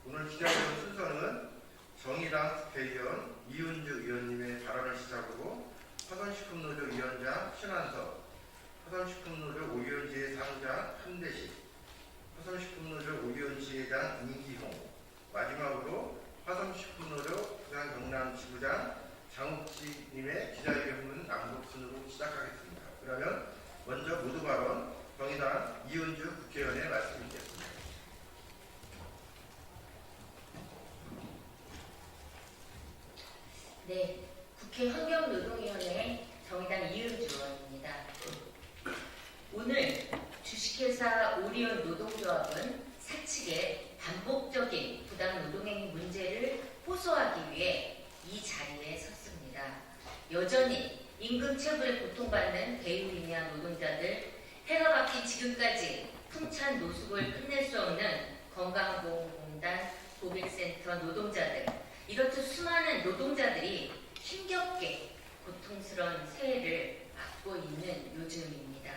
오늘 기자회견 순서는 정의당 국회의원 이은주 의원님의 발언을 시작으로 화성식품노조 위원장 신한섭, 화성식품노조 오위원지회 상장 한대식, 화성식품노조 오위원지회장 임기홍, 마지막으로 화성식품노조 부산 경남 지부장 장욱지님의 기자회견문 낭독 순으로 시작하겠습니다. 그러면 먼저 모두 발언 정의당 이은주 국회의원의 말씀 있겠습니다. 네, 국회 환경노동위원회 정의당 이은주 의원입니다. 오늘 주식회사 오리온 노동조합은 사측의 반복적인 부당노동행위 문제를 호소하기 위해 이 자리에 섰습니다. 여전히 임금 체불에 고통받는 대우이니아 노동자들, 해가 바뀐 지금까지 풍찬 노숙을 끝낼 수 없는 건강보험공단, 고객센터 노동자들, 이렇듯 수많은 노동자들이 힘겹게 고통스러운 새해를 맞고 있는 요즘입니다.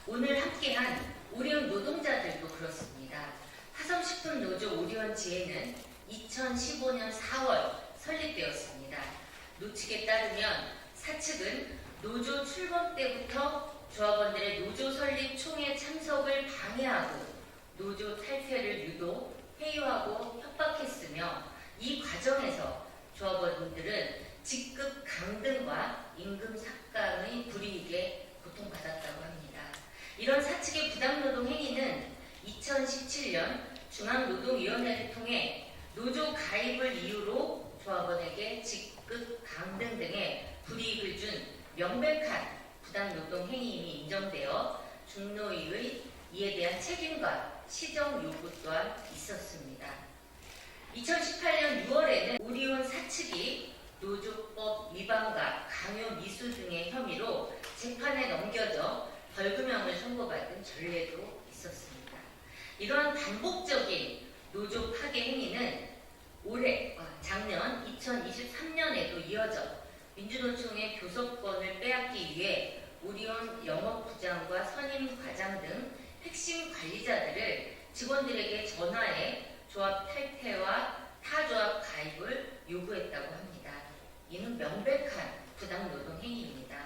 오늘 함께한 오리온 노동자들도 그렇습니다. 화성식품노조 오리온지회는 2015년 4월 설립되었습니다. 노측에 따르면 사측은 노조 출범 때부터 조합원들의 노조 설립 총회 참석을 방해하고 노조 탈퇴를 유도, 회유하고 협박했으며 이 과정에서 조합원들은 직급 강등과 임금 삭감의 불이익에 고통받았다고 합니다. 이런 사측의 부당노동 행위는 2017년 중앙노동위원회를 통해 노조 가입을 이유로 조합원에게 직급 강등 등의 불이익을 준 명백한 부당노동 행위임이 인정되어 중노위의 이에 대한 책임과 시정 요구 또한 있었습니다. 2018년 6월에는 오리온 사측이 노조법 위반과 강요 미수 등의 혐의로 재판에 넘겨져 벌금형을 선고받은 전례도 있었습니다. 이러한 반복적인 노조 파괴 행위는 작년 2023년에도 이어져 민주노총의 교섭권을 빼앗기 위해 오리온 영업부장과 선임과장 등 핵심 관리자들을 직원들에게 전화해 조합 탈퇴와 타조합 가입을 요구했다고 합니다. 이는 명백한 부당노동 행위입니다.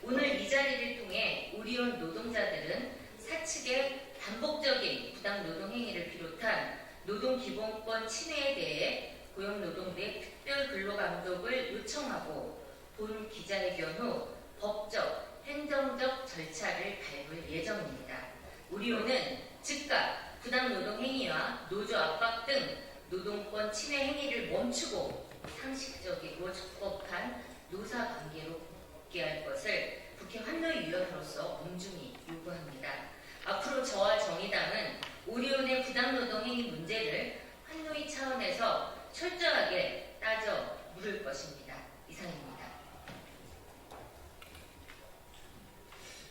오늘 이 자리를 통해 오리온 노동자들은 사측의 반복적인 부당노동 행위를 비롯한 노동기본권 침해에 대해 고용노동부의 특별근로감독을 요청하고 본 기자회견 후 법적, 행정적 절차를 밟을 예정입니다. 오리온은 즉각 부당노동 행위와 노조 압박 등 노동권 침해 행위를 멈추고 상식적이고 적법한 노사관계로 복귀할 것을 국회 환노위원으로서 엄중히 요구합니다. 앞으로 저와 정의당은 오리온의 부당노동 행위 문제를 환노위 차원에서 철저하게 따져 물을 것입니다. 이상입니다.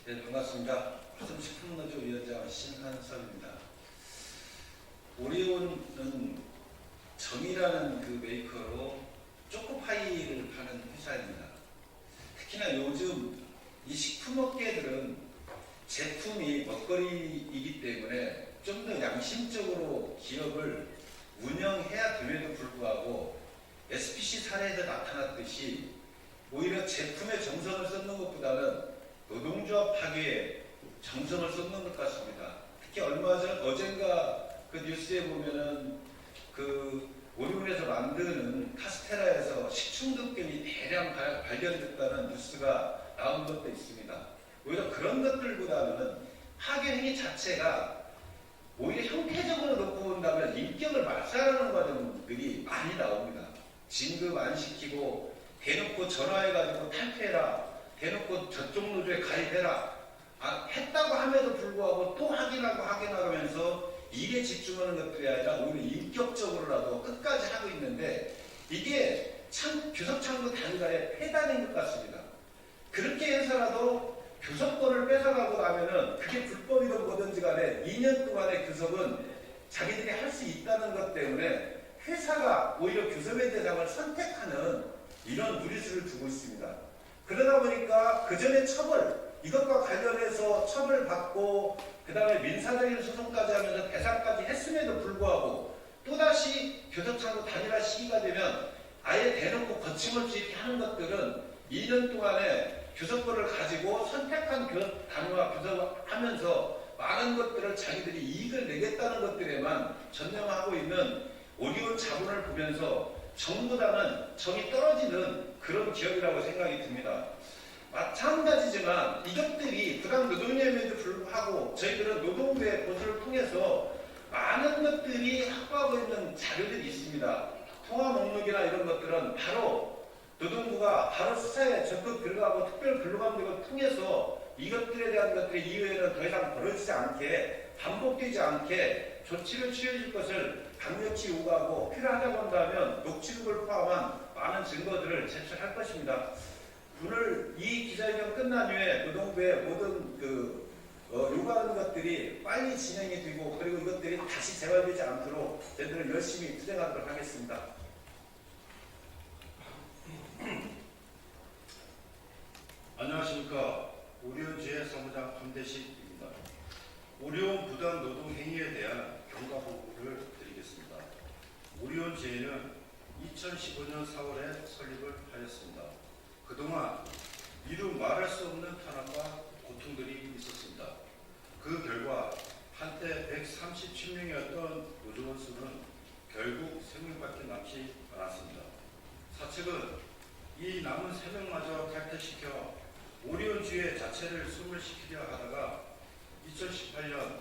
네, 반갑습니다. 화성식품노조 위원장 신한섭입니다. 오리온은 정이라는 그 메이커로 초코파이를 파는 회사입니다. 특히나 요즘 이 식품업계들은 제품이 먹거리이기 때문에 좀 더 양심적으로 기업을 운영해야 됨에도 불구하고 SPC 사례에서 나타났듯이 오히려 제품에 정성을 쏟는 것보다는 노동조합 파괴에 정성을 쏟는 것 같습니다. 특히 얼마 전 어젠가 그 뉴스에 보면은 그 오리온에서 만드는 카스테라에서 식중독균이 대량 발견됐다는 뉴스가 나온 것도 있습니다. 오히려 그런 것들보다는 파괴 행위 자체가 오히려 형태적으로 놓고 본다면 인격을 말살하는 과정들이 많이 나옵니다. 진급 안 시키고 대놓고 전화해가지고 탈퇴해라, 대놓고 저쪽 노조에 가입해라, 했다고 함에도 불구하고 또 확인하고 하면서 일에 집중하는 것들이 아니라 오히려 인격적으로라도 끝까지 하고 있는데 이게 참 교섭창구 단가의 폐단인 것 같습니다. 그렇게 해서라도 교섭권을 뺏어가고 나면은 그게 불법이든 뭐든지 간에 2년 동안의 교섭은 자기들이 할 수 있다는 것 때문에 회사가 오히려 교섭의 대상을 선택하는 이런 무리수를 두고 있습니다. 그러다 보니까 그 전에 이것과 관련해서 처벌받고 그 다음에 민사적인 소송까지 하면서 배상까지 했음에도 불구하고 또다시 교섭차로 단일화 시기가 되면 아예 대놓고 거침없이 이렇게 하는 것들은 2년 동안에 교섭권을 가지고 선택한 단위와 교섭하면서 많은 것들을 자기들이 이익을 내겠다는 것들에만 전념하고 있는 어려운 자본을 보면서 정보다는 정이 떨어지는 그런 기업이라고 생각이 듭니다. 마찬가지지만 이것들이 부당 노동력에도 불구하고 저희들은 노동부의 보조를 통해서 많은 것들이 확보하고 있는 자료들이 있습니다. 통화 목록이나 이런 것들은 바로 노동부가 바로 수사에 적극 들어가고 특별 근로감독을 통해서 이것들에 대한 것들이 이후에는 더 이상 벌어지지 않게 반복되지 않게 조치를 취해줄 것을 강력히 요구하고 필요하다고 한다면 녹취록을 포함한 많은 증거들을 제출할 것입니다. 오늘 이 기자회견 끝난 후에 노동부의 모든 요구하는 것들이 빨리 진행이 되고 그리고 이것들이 다시 재발되지 않도록 저희들은 열심히 투쟁하도록 하겠습니다. 안녕하십니까. 오리온지회 사무장 함대식입니다. 오리온 부당 노동 행위에 대한 경과 보고를 드리겠습니다. 오리온지회는 2015년 4월에 설립을 하였습니다. 그동안 이루 말할 수 없는 탄압과 고통들이 있었습니다. 그 결과 한때 137명이었던 노조원 수는 결국 3명밖에 남지 않았습니다. 사측은 이 남은 3명마저 탈퇴시켜 오리온주의 자체를 소멸시키려 하다가 2018년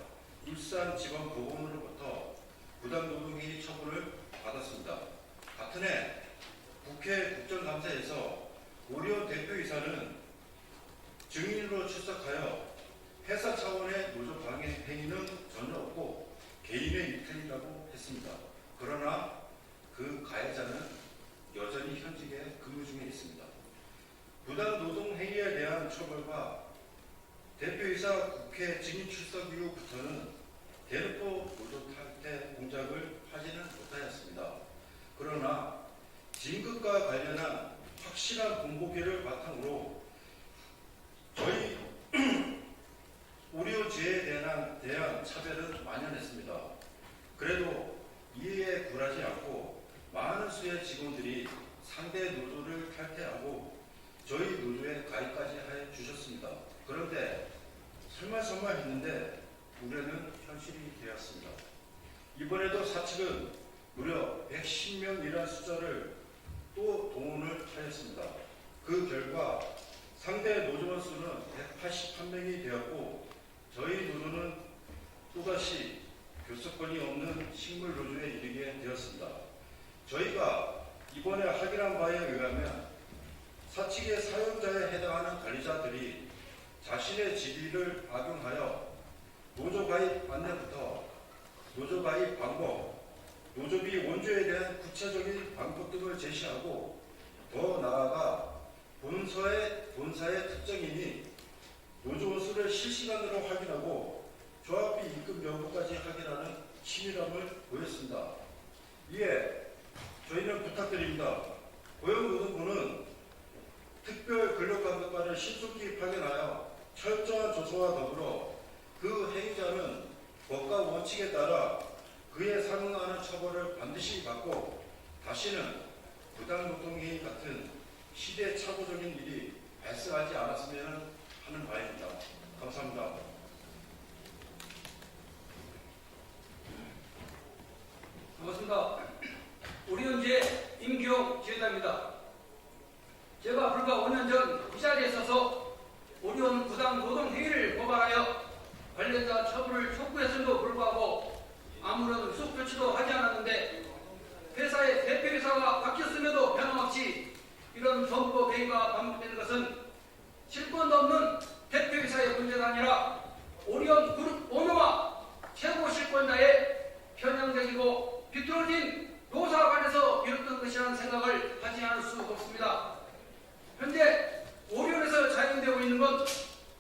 울산지방법원으로부터 부당노동행위 처분을 받았습니다. 같은 해 국회 국정감사에서 오리온 대표이사는 증인으로 출석하여 회사 차원의 노조 방해 행위는 전혀 없고 개인의 이탈이라고 했습니다. 그러나 그 가해자는 여전히 현직에 근무 중에 있습니다. 부당 노동 행위에 대한 처벌과 대표이사 국회 증인 출석 이후부터는 대놓고 노조 탈퇴 공작을 하지는 못하였습니다. 그러나 진급과 관련한 확실한 공보계를 바탕으로 저희 오리온지회에 대한 차별은 만연했습니다. 그래도 이에 굴하지 않고 많은 수의 직원들이 상대 노조를 탈퇴하고 저희 노조에 가입까지 해 주셨습니다. 그런데 설마 했는데 우려는 현실이 되었습니다. 이번에도 사측은 무려 110명이라는 숫자를 또 동원을 하였습니다. 그 결과 상대 노조원 수는 181명이 되었고 저희 노조는 또다시 교섭권이 없는 식물 노조에 이르게 되었습니다. 저희가 이번에 확인한 바에 의하면 사측의 사용자에 해당하는 관리자들이 자신의 지위를 악용하여 노조 가입 안내부터 노조 가입 방법, 노조비 원조에 대한 구체적인 방법 등을 제시하고 더 나아가 본사의 특정인이 노조원 수를 실시간으로 확인하고 조합비 입금 여부까지 확인하는 치밀함을 보였습니다. 이에 저희는 부탁드립니다. 고용노동부는 특별 근로감독관을 신속히 파견하여 철저한 조사와 더불어 그 행위자는 법과 원칙에 따라 그에 상응하는 처벌을 반드시 받고 다시는 부당노동행위 같은 시대착오적인 일이 발생하지 않았으면 하는 바입니다. 감사합니다. 반갑습니다. 오리온지회 임기용 지회장입니다. 제가 불과 5년 전 이 자리에 서서 오리온 부당 노동 행위를 고발하여 관련자 처분을 촉구했음에도 불구하고 아무런 후속 조치도 하지 않았는데 회사의 대표이사가 바뀌었음에도 변함없이 이런 정보 행위가 반복되는 것은 실권도 없는 대표이사의 문제가 아니라 오리온 그룹 오너와 최고 실권자의 편향적이고 비뚤어진 노사 간에서 비롯된 것이라는 생각을 하지 않을 수 없습니다. 현재 오리온에서 자행되고 있는 건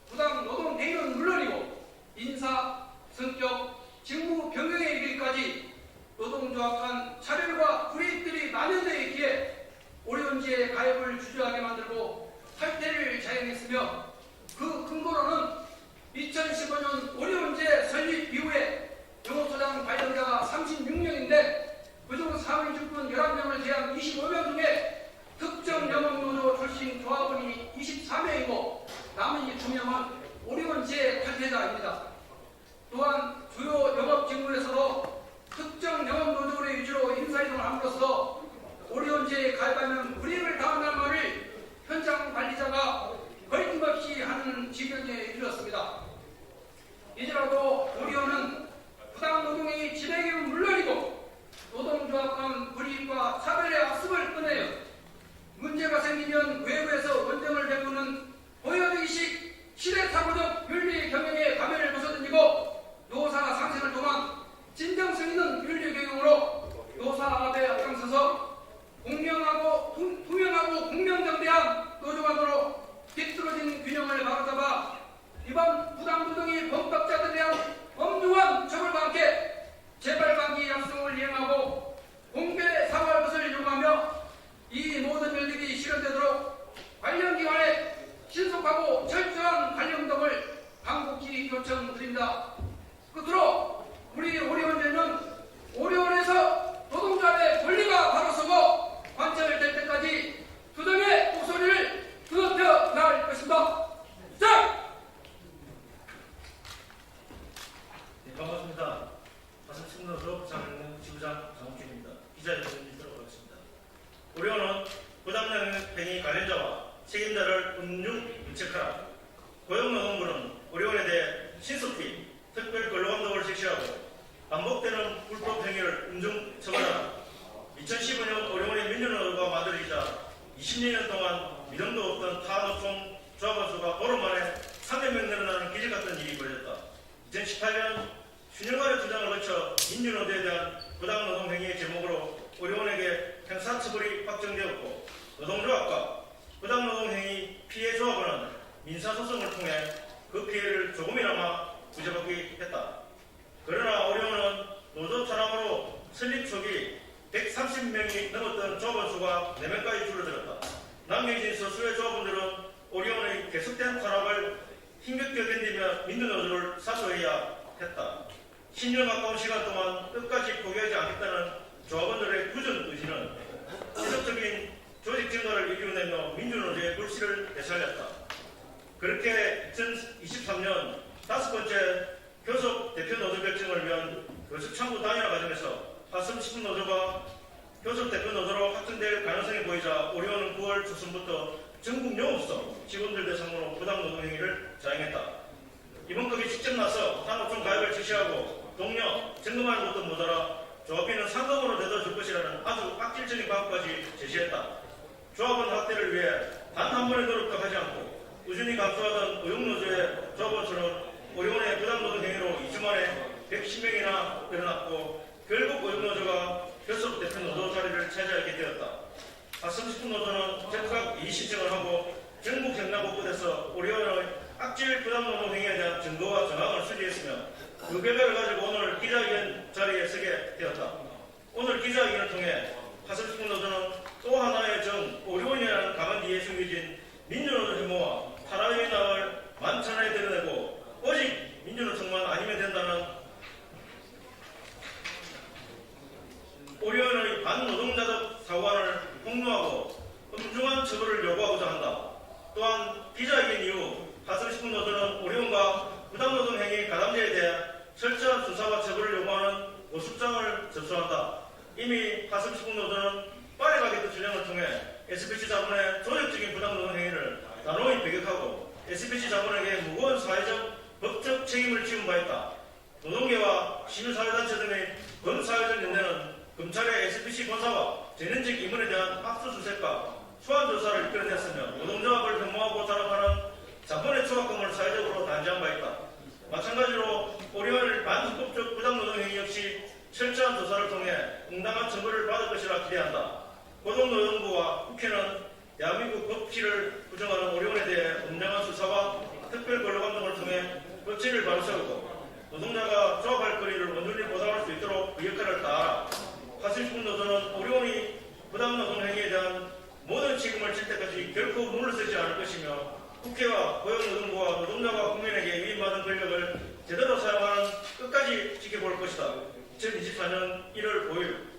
부당 노동 행위는 물론이고 인사, 성격, 직무 변경에 이르기까지 노동조합 간 차별과 불이익들이 만연되어 있기에 오리온지에 가입을 주저하게 만들고 탈퇴를 자행했으며 그 근거로는 2015년 오리온지회 설립 이후에 영업소장 발령자가 36명인데 그중 4명 경영 지부장 장욱준입니다. 기자회견을 있도록 하겠습니다. 오리온은 부당행위 관련자와 책임자를 엄중 문책하라. 고용노동부는 오리온에 대해 신속히 특별 근로감독을 실시하고 반복되는 불법 행위를 엄중 처벌하라. 2015년 오리온의 민주노조가 만들어지자 20년 동안 미련도 없던 타노총 조합원 수가 보름 만에 300명 늘어나는 기적 같은 일이 벌어졌다. 2018년 수년간의 투쟁을 거쳐 민주노조에 대한 부당노동 행위의 제목으로 오리온에게 형사처벌이 확정되었고 노동조합과 부당노동 행위 피해 조합원은 민사소송을 통해 그 피해를 조금이나마 구제받기 했다. 그러나 오리온은 노조 탄압으로 설립 초기 130명이 넘었던 조합원 수가 4명까지 줄어들었다. 남겨진 소수의 조합원들은 오리온의 계속된 탄압을 힘겹게 견디며 민주노조를 사수해야 했다. 10년 가까운 시간 동안 끝까지 포기하지 않겠다는 조합원들의 굳은 의지는 지속적인 조직 증가를 이끌어내며 민주노조의 불씨를 되살렸다. 그렇게 2023년 5번째 교섭 대표 노조 결정을 위한 교섭 창구 단일화 과정에서 화성식품노조가 교섭 대표 노조로 확정될 가능성이 보이자 오리온은 9월 초순부터 전국 영업소 직원들 대상으로 부당노동행위를 자행했다. 이번 급이 직접 나서 산업총 가입을 지시하고 동료 점검하는 것도 모자라 조합비는 상금으로 대도줄 것이라는 아주 악질적인 방법까지 제시했다. 조합원 확대를 위해 단 한 번의 노력도 하지 않고 꾸준히 감수하던 의용노조의 조합원수는 오리온의 부당노동 행위로 2주 만에 110명이나 늘어났고 결국 의용노조가 교섭 대표 노조 자리를 차지하게 되었다. 화성식품노조는 즉각 이의 신청을 하고 전국 경남 곳곳에서 오리온의 악질 부당노동 행위에 대한 증거와 정황을 수리했으며 그 결과를 가지고 오늘 기자회견 자리에 서게 되었다. 오늘 기자회견을 통해 화성식품노조는 또 하나의 오리온이라는 강한 뒤에 숨겨진 민주노조 혐오와 탄압의 낙을 만천하에 드러내고 오직 민주노총만 아니면 된다는 오리온의 반노동자적 사고안을 폭로하고 엄중한 처벌을 요구하고자 한다. 또한 기자회견 이후 화성식품노조는 오리온과 부당노동 행위 가담자에 대해 철저한 수사와 처벌을 요구하는 고소장을 접수한다. 이미 화성식품노조는 빠르가게트 전략을 통해 SPC 자본의 조직적인 부당노동 행위를 단호히 배격하고 SPC 자본에게 무거운 사회적, 법적 책임을 지은 바 있다. 노동계와 시민사회단체 등의 범사회적 연대는 검찰의 SPC 본사와 전현직 임원에 대한 압수수색과 소환조사를 이끌어냈으며 노동조합을 혐오하고 탄압하는 자본의 초합금을 사회적으로 단죄한 바 있다. 마찬가지로 오리온을 반헌법적 부당노동 행위 역시 철저한 조사를 통해 응당한 처벌을 받을 것이라 기대한다. 고용노동부와 국회는 대한민국 법치를 부정하는 오리온에 대해 엄정한 수사와 특별 근로감독을 통해 법치를 바로 세우고 노동자가 조합할 거리를 온전히 보장할 수 있도록 그 역할을 다하라. 화성식품노조는 오리온이 부당노동 행위에 대한 모든 책임을 질 때까지 결코 물러서지 않을 것이며 국회와 고용노동부와 노동자가 국민에게 위임받은 권력을 제대로 사용하는 끝까지 지켜볼 것이다. 2024년 1월 5일